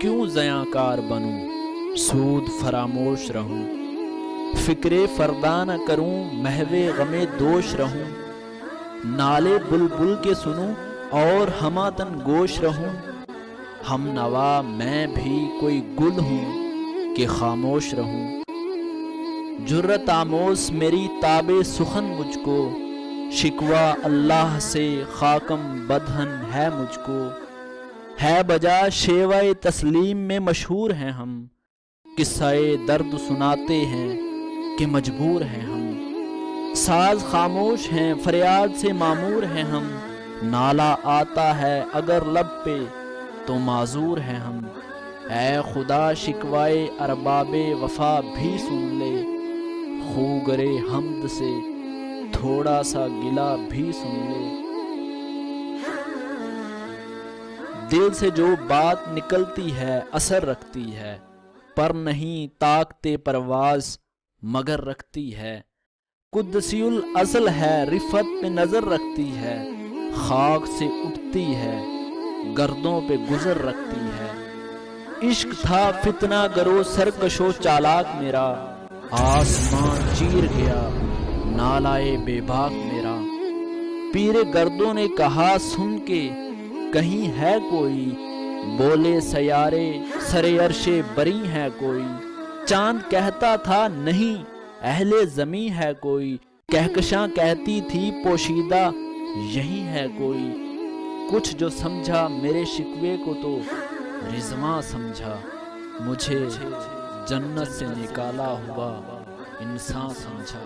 کیوں زیاں بنوں سود فراموش رہوں، فکر فردا نہ کروں محو غم دوش رہوں، نالے بلبل کے سنوں اور ہماتن گوش رہوں، ہم نوا میں بھی کوئی گل ہوں کہ خاموش رہوں، جرت آموز میری تاب سخن مجھ کو، شکوہ اللہ سے خاکم بدہن ہے مجھ کو، ہے بجا شیوہ تسلیم میں مشہور ہیں ہم، قصہ درد سناتے ہیں کہ مجبور ہیں ہم، ساز خاموش ہیں فریاد سے معمور ہیں ہم، نالہ آتا ہے اگر لب پہ تو معذور ہیں ہم، اے خدا شکوائے ارباب وفا بھی سن لے، خوگر حمد سے تھوڑا سا گلہ بھی سن لے، دل سے جو بات نکلتی ہے اثر رکھتی ہے، پر نہیں طاقت پرواز مگر رکھتی ہے، قدسی الاصل ہے رفت پہ نظر رکھتی ہے، خاک سے اٹھتی ہے گردوں پہ گزر رکھتی ہے، عشق تھا فتنہ گرو سرکشو چالاک میرا، آسمان چیر گیا نالائے بے باک میرا، پیر گردوں نے کہا سن کے کہیں ہے کوئی، بولے سیارے سرے عرش بری ہے کوئی، چاند کہتا تھا نہیں اہل زمیں ہے کوئی، کہکشاں کہتی تھی پوشیدہ یہی ہے کوئی، کچھ جو سمجھا میرے شکوے کو تو رضواں سمجھا، مجھے جنت سے نکالا ہوا انسان سمجھا۔